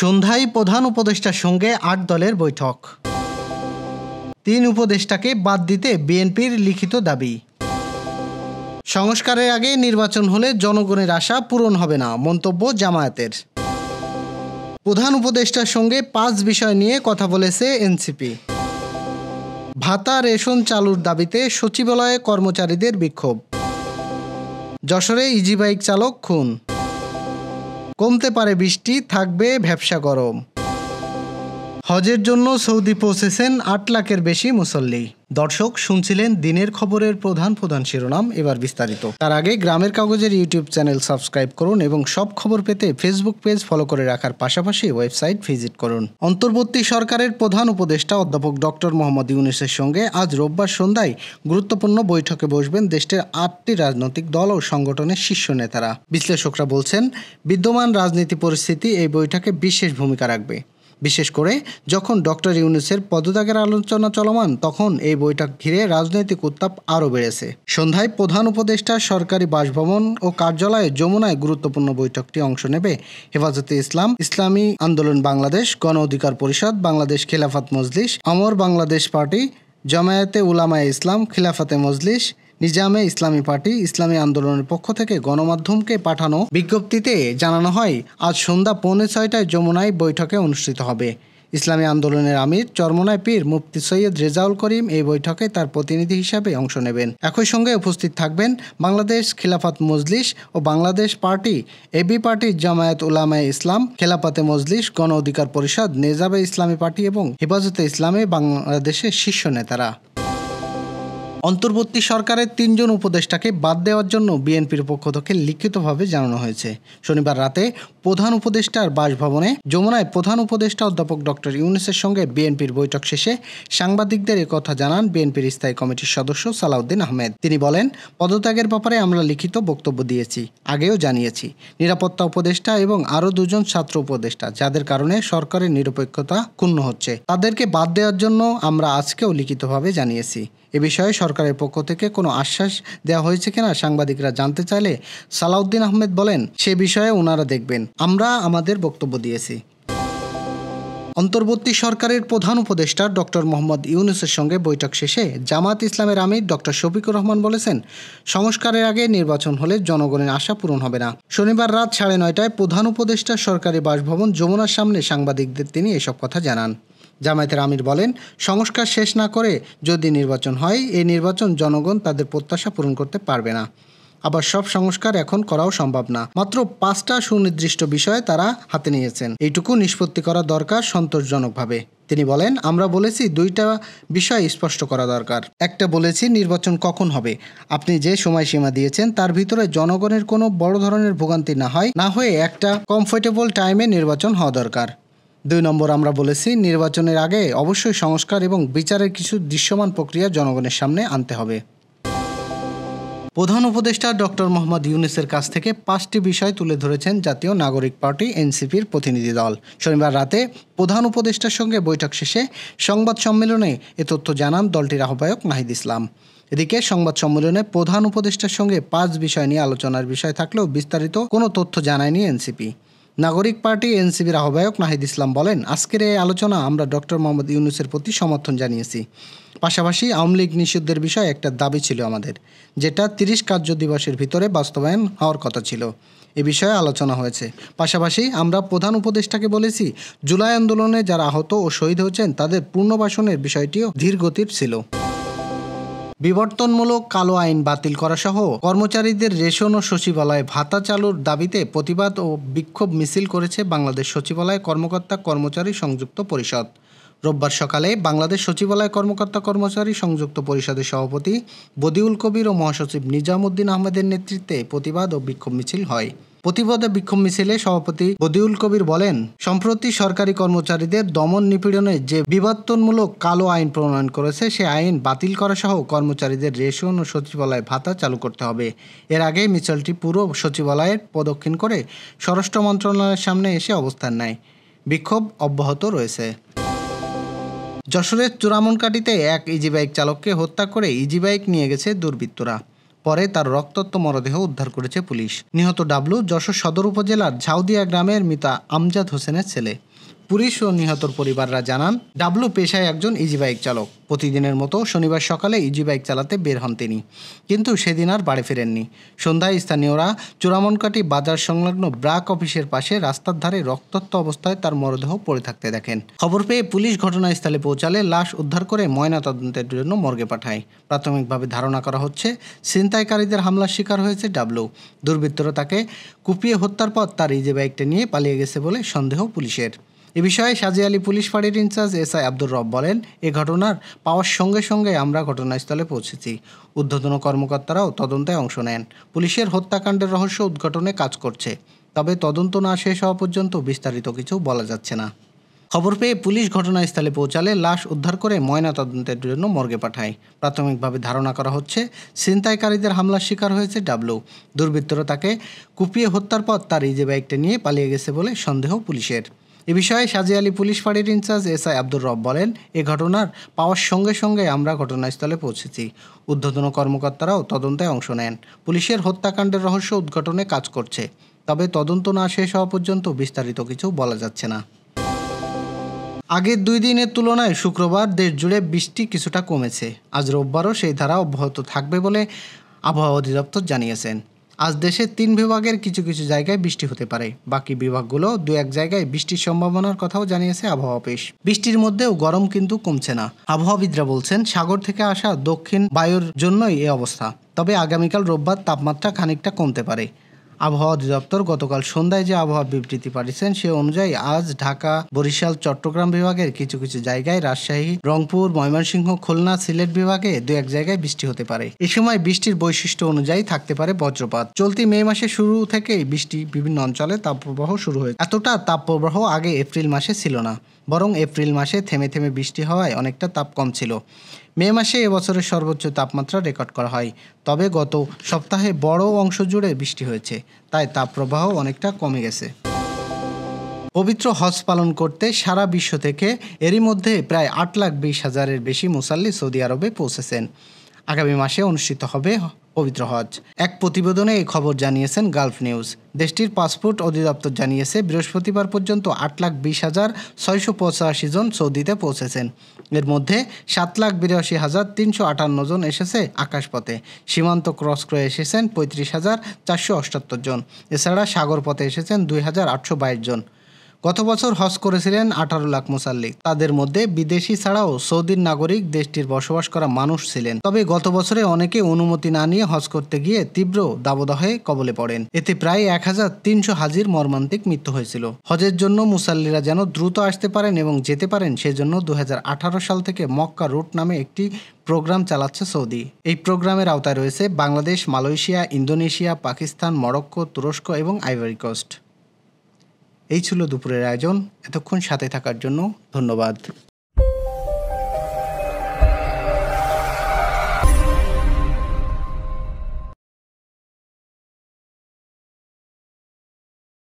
সন্ধ্যায় প্রধান উপদেষ্টার সঙ্গে ৮ দলের বৈঠক। ৩ উপদেষ্টাকে বাদ দিতে বিএনপির লিখিত দাবি। সংস্কারের আগে নির্বাচন হলে জনগণের আশা পূরণ হবে না, মন্তব্য জামায়াতের। প্রধান উপদেষ্টার সঙ্গে ৫ বিষয় নিয়ে কথা বলেছে এনসিপি। ভাতা রেশন চালুর দাবিতে সচিবালয়ে কর্মচারীদের বিক্ষোভ। যশোরে ইজি বাইক চালক খুন। কমতে পারে বৃষ্টি, থাকবে ভ্যাপসা গরম। হজের জন্য সৌদি পৌঁছেছেন ৮ লাখের বেশি মুসল্লি। দর্শক, শুনছিলেন দিনের খবরের প্রধান শিরোনাম, এবার বিস্তারিত। তার আগে গ্রামের কাগজের ইউটিউব চ্যানেল সাবস্ক্রাইব করুন এবং সব খবর পেতে ফেসবুক পেজ ফলো করে রাখার পাশাপাশি ওয়েবসাইট ভিজিট করুন। অন্তর্বর্তী সরকারের প্রধান উপদেষ্টা অধ্যাপক ডক্টর মোহাম্মদ ইউনূসের সঙ্গে আজ রোববার সন্ধ্যায় গুরুত্বপূর্ণ বৈঠকে বসবেন দেশটির ৮টি রাজনৈতিক দল ও সংগঠনের শীর্ষ নেতারা। বিশ্লেষকরা বলছেন, বিদ্যমান রাজনীতি পরিস্থিতি এই বৈঠকে বিশেষ ভূমিকা রাখবে। বিশেষ করে যখন ডক্টর ইউনূসের পদত্যাগের আলোচনা চলমান, তখন এই বৈঠক ঘিরে রাজনৈতিক উত্তাপ আরও বেড়েছে। সন্ধ্যায় প্রধান উপদেষ্টার সরকারি বাসভবন ও কার্যালয়ে যমুনায় গুরুত্বপূর্ণ বৈঠকটি অংশ নেবে হেফাজতে ইসলাম, ইসলামী আন্দোলন বাংলাদেশ, গণ অধিকার পরিষদ, বাংলাদেশ খিলাফত মজলিস, আমর বাংলাদেশ পার্টি, জামায়াতে উলামায়ে ইসলাম, খিলাফতে মজলিস, নিজামে ইসলামী পার্টি, ইসলামী আন্দোলনের পক্ষ থেকে গণমাধ্যমকে পাঠানো বিজ্ঞপ্তিতে জানানো হয়, আজ সন্ধ্যা 5:45টায় যমুনায় বৈঠকে অনুষ্ঠিত হবে। ইসলামী আন্দোলনের আমির চরমোনাই পীর মুফতি সৈয়দ রেজাউল করিম এই বৈঠকে তার প্রতিনিধি হিসাবে অংশ নেবেন। একই সঙ্গে উপস্থিত থাকবেন বাংলাদেশ খিলাফত মজলিস ও Bangladesh party, AB party, Jamiat Ulamaye Islam, খেলাফতে মজলিস, গণ অধিকার পরিষদ, নিজামে ইসলামী পার্টি এবং হেফাজতে ইসলামে বাংলাদেশের শীর্ষ নেতারা। অন্তর্বর্তী সরকারের ৩ জন উপদেষ্টাকে বাদ দেওয়ার জন্য বিএনপির পক্ষ থেকে লিখিতভাবে জানানো হয়েছে। শনিবার রাতে প্রধান উপদেষ্টার বাসভবনে যমুনায় প্রধান উপদেষ্টা অধ্যাপক ডক্টর ইউনূসের সঙ্গে বিএনপির বৈঠক শেষে সাংবাদিকদের একথা জানান বিএনপির স্থায়ী কমিটির সদস্য সালাউদ্দিন আহমেদ। তিনি বলেন, পদত্যাগের ব্যাপারে আমরা লিখিত বক্তব্য দিয়েছি, আগেও জানিয়েছি। নিরাপত্তা উপদেষ্টা এবং আরও 2 জন ছাত্র উপদেষ্টা, যাদের কারণে সরকারের নিরপেক্ষতা ক্ষুণ্ণ হচ্ছে, তাদেরকে বাদ দেওয়ার জন্য আমরা আজকেও লিখিতভাবে জানিয়েছি। এ বিষয়ে সরকারের পক্ষ থেকে কোনো আশ্বাস দেওয়া হয়েছে কিনা সাংবাদিকরা জানতে চাইলে সালাউদ্দিন আহমেদ বলেন, সে বিষয়ে ওনারা দেখবেন, আমরা আমাদের বক্তব্য দিয়েছি। অন্তর্বর্তী সরকারের প্রধান উপদেষ্টা ডক্টর মোহাম্মদ ইউনূসের সঙ্গে বৈঠক শেষে জামাত ইসলামের আমির ডক্টর শফিকুর রহমান বলেছেন, সংস্কারের আগে নির্বাচন হলে জনগণের আশা পূরণ হবে না। শনিবার রাত 9:30টায় প্রধান উপদেষ্টার সরকারি বাসভবন যমুনার সামনে সাংবাদিকদের তিনি এসব কথা জানান। জামায়াতের আমির বলেন, সংস্কার শেষ না করে যদি নির্বাচন হয়, এই নির্বাচন জনগণ তাদের প্রত্যাশা পূরণ করতে পারবে না। আবার সব সংস্কার এখন করাও সম্ভব না। মাত্র 5টা সুনির্দিষ্ট বিষয়ে তারা হাতে নিয়েছেন, এইটুকু নিষ্পত্তি করা দরকার সন্তোষজনকভাবে। তিনি বলেন, আমরা বলেছি 2টা বিষয় স্পষ্ট করা দরকার। একটা বলেছি নির্বাচন কখন হবে, আপনি যে সময়সীমা দিয়েছেন তার ভিতরে জনগণের কোনো বড় ধরনের ভোগান্তি না হয়ে একটা কমফোর্টেবল টাইমে নির্বাচন হওয়া দরকার। 2 নম্বর, আমরা বলেছি নির্বাচনের আগে অবশ্যই সংস্কার এবং বিচারের কিছু দৃশ্যমান প্রক্রিয়া জনগণের সামনে আনতে হবে। প্রধান উপদেষ্টা ডক্টর মোহাম্মদ ইউনূসের কাছ থেকে 5টি বিষয় তুলে ধরেছেন জাতীয় নাগরিক পার্টি এনসিপির প্রতিনিধি দল। শনিবার রাতে প্রধান উপদেষ্টার সঙ্গে বৈঠক শেষে সংবাদ সম্মেলনে এ তথ্য জানান দলটির আহ্বায়ক নাহিদ ইসলাম। এদিকে সংবাদ সম্মেলনে প্রধান উপদেষ্টার সঙ্গে 5 বিষয় নিয়ে আলোচনার বিষয় থাকলেও বিস্তারিত কোনো তথ্য জানায়নি এনসিপি। নাগরিক পার্টি এনসিপির আহ্বায়ক নাহিদ ইসলাম বলেন, আজকের এই আলোচনা আমরা ডক্টর মোহাম্মদ ইউনূসের প্রতি সমর্থন জানিয়েছি। পাশাপাশি আওয়ামী লীগ নিষিদ্ধের বিষয়ে একটা দাবি ছিল আমাদের, যেটা 30 কার্য দিবসের ভিতরে বাস্তবায়ন হওয়ার কথা ছিল। এ বিষয়ে আলোচনা হয়েছে। পাশাপাশি আমরা প্রধান উপদেষ্টাকে বলেছি, জুলাই আন্দোলনে যারা আহত ও শহীদ হয়েছেন তাদের পুনর্বাসনের বিষয়টিও ধীর গতির ছিল। বিবর্তনমূলক কালো আইন বাতিল করা সহ কর্মচারীদের রেশন ও সচিবালয়ে ভাতা চালুর দাবিতে প্রতিবাদ ও বিক্ষোভ মিছিল করেছে বাংলাদেশ সচিবালয় কর্মকর্তা কর্মচারী সংযুক্ত পরিষদ। রোববার সকালে বাংলাদেশ সচিবালয় কর্মকর্তা কর্মচারী সংযুক্ত পরিষদের সভাপতি বদিউল কবির ও মহাসচিব নিজামুদ্দিন আহমেদের নেতৃত্বে প্রতিবাদ ও বিক্ষোভ মিছিল হয়। প্রতিবাদে বিক্ষোভ মিছিলে সভাপতি বদিউল কবির বলেন, সম্প্রতি সরকারি কর্মচারীদের দমন নিপীড়নে যে বিবর্তনমূলক কালো আইন প্রণয়ন করেছে, সে আইন বাতিল করা সহ কর্মচারীদের রেশন ও সচিবালয় ভাতা চালু করতে হবে। এর আগে মিছিলটি পুরো সচিবালয়ের প্রদক্ষিণ করে স্বরাষ্ট্র মন্ত্রণালয়ের সামনে এসে অবস্থান নেয়। বিক্ষোভ অব্যাহত রয়েছে। যশোরের চূড়ামনকাটিতে এক ইজি বাইক চালককে হত্যা করে ইজি বাইক নিয়ে গেছে দুর্বৃত্তরা। পরে তার রক্তাক্ত মরদেহ উদ্ধার করেছে পুলিশ। নিহত ডাবলু যশোর সদর উপজেলার ঝাউদিয়া গ্রামের মৃত আমজাদ হোসেনের ছেলে। পুলিশ ও নিহতর পরিবাররা জানান, ডাবলু পেশায় একজন ইজি বাইক চালক। প্রতিদিনের মতো শনিবার সকালে ইজি বাইক চালাতে বের হন তিনি, কিন্তু সেদিন আর বাড়ি ফেরেননি। সন্ধ্যায় স্থানীয়রা চূড়ামনকাটি বাজার সংলগ্ন ব্রাক অফিসের পাশে রাস্তার ধারে রক্তাক্ত অবস্থায় তার মরদেহ পড়ে থাকতে দেখেন। খবর পেয়ে পুলিশ ঘটনাস্থলে পৌঁছালে লাশ উদ্ধার করে ময়নাতদন্তের জন্য মর্গে পাঠায়। প্রাথমিকভাবে ধারণা করা হচ্ছে ছিনতাইকারীদের হামলার শিকার হয়েছে ডাবলু। দুর্বৃত্তরা তাকে কুপিয়ে হত্যার পর তার ইজি বাইকটা নিয়ে পালিয়ে গেছে বলে সন্দেহ পুলিশের। এ বিষয়ে সাজিয়ালী পুলিশ ফাঁড়ির ইনচার্জ এসআই আব্দুর রব বলেন, এ ঘটনার পাওয়ার সঙ্গে সঙ্গে আমরা ঘটনাস্থলে পৌঁছেছি। ঊর্ধ্বতন কর্মকর্তারাও তদন্তে অংশ নেন। পুলিশের হত্যাকাণ্ডের রহস্য উদ্ঘাটনে কাজ করছে, তবে তদন্ত না শেষ হওয়া পর্যন্ত বিস্তারিত কিছু বলা যাচ্ছে না। খবর পেয়ে পুলিশ ঘটনাস্থলে পৌঁছালে লাশ উদ্ধার করে ময়নাতদন্তের জন্য মর্গে পাঠায়। প্রাথমিকভাবে ধারণা করা হচ্ছে ছিনতাইকারীদের হামলার শিকার হয়েছে ডাবলু। দুর্বৃত্তরা তাকে কুপিয়ে হত্যার পর তার ইজি বাইকটা নিয়ে পালিয়ে গেছে বলে সন্দেহ পুলিশের। এ বিষয়ে সাজিয়ালী পুলিশ ফাঁড়ির ইনচার্জ এসআই আব্দুর রব বলেন, এ ঘটনার পাওয়ার সঙ্গে সঙ্গে আমরা ঘটনাস্থলে পৌঁছেছি। ঊর্ধ্বতন কর্মকর্তারাও তদন্তে অংশ নেন। পুলিশের হত্যাকাণ্ডের রহস্য উদ্ঘাটনে কাজ করছে, তবে তদন্ত না শেষ হওয়া পর্যন্ত বিস্তারিত কিছু বলা যাচ্ছে না। আগের 2 দিনের তুলনায় শুক্রবার দেশ জুড়ে বৃষ্টি কিছুটা কমেছে। আজ রোববারও সেই ধারা অব্যাহত থাকবে বলে আবহাওয়া অধিদপ্তর জানিয়েছেন। আজ দেশের 3 বিভাগের কিছু কিছু জায়গায় বৃষ্টি হতে পারে। বাকি বিভাগগুলো 2-1 জায়গায় বৃষ্টির সম্ভাবনার কথাও জানিয়েছে আবহাওয়া অফিস। বৃষ্টির মধ্যেও গরম কিন্তু কমছে না। আবহাওয়াবিদরা বলছেন, সাগর থেকে আসা দক্ষিণ বায়ুর জন্যই এই অবস্থা। তবে আগামীকাল রোববার তাপমাত্রা খানিকটা কমতে পারে। আবহাওয়া অধিদপ্তর গতকাল সন্ধ্যায় যে আবহাওয়ার বিবৃতি পাঠিয়েছেন সে অনুযায়ী আজ ঢাকা, বরিশাল, চট্টগ্রাম বিভাগের কিছু কিছু জায়গায়, রাজশাহী, রংপুর, ময়মনসিংহ, খুলনা, সিলেট বিভাগে 2-1 জায়গায় বৃষ্টি হতে পারে। এ সময় বৃষ্টির বৈশিষ্ট্য অনুযায়ী থাকতে পারে বজ্রপাত। চলতি মে মাসের শুরু থেকেই বৃষ্টি বিভিন্ন অঞ্চলে তাপপ্রবাহ শুরু হয়েছে। এতটা তাপপ্রবাহ আগে এপ্রিল মাসে ছিল না, বরং এপ্রিল মাসে থেমে থেমে বৃষ্টি হওয়ায় অনেকটা তাপ কম ছিল। মে মাসে এবছরের সর্বোচ্চ তাপমাত্রা রেকর্ড করা হয়, তবে গত সপ্তাহে বড় অংশ জুড়ে বৃষ্টি হয়েছে, তাই তাপপ্রবাহ অনেকটা কমে গেছে। পবিত্র হজ পালন করতে সারা বিশ্ব থেকে এরই মধ্যে প্রায় 8,20,000-এর বেশি মুসাল্লি সৌদি আরবে পৌঁছেছেন। আগামী মাসে অনুষ্ঠিত হবে পবিত্র হজ। এক প্রতিবেদনে এই খবর জানিয়েছেন গালফ নিউজ। দেশটির পাসপোর্ট অধিদপ্তর জানিয়েছে, বৃহস্পতিবার পর্যন্ত 8,20,685 জন সৌদিতে পৌঁছেছেন। এর মধ্যে 7,82,358 জন এসেছে আকাশপথে। সীমান্ত ক্রস করে এসেছেন 35,478 জন। এছাড়া সাগর পথে এসেছেন 2,822 জন। গত বছর হজ করেছিলেন 18 লাখ মুসাল্লি। তাদের মধ্যে বিদেশি ছাড়াও সৌদির নাগরিক, দেশটির বসবাস করা মানুষ ছিলেন। তবে গত বছরে অনেকে অনুমতি না নিয়ে হজ করতে গিয়ে তীব্র দাবদাহে কবলে পড়েন। এতে প্রায় 1,300 হাজির মর্মান্তিক মৃত্যু হয়েছিল। হজের জন্য মুসাল্লিরা যেন দ্রুত আসতে পারেন এবং যেতে পারেন, সেজন্য 2018 সাল থেকে মক্কা রুট নামে একটি প্রোগ্রাম চালাচ্ছে সৌদি। এই প্রোগ্রামের আওতায় রয়েছে Bangladesh, Malaysia, Indonesia, Pakistan, Morocco, তুরস্ক এবং আইভরি কোস্ট। এই ছিল দুপুরের আয়োজন। এতক্ষণ সাথে থাকার জন্য ধন্যবাদ।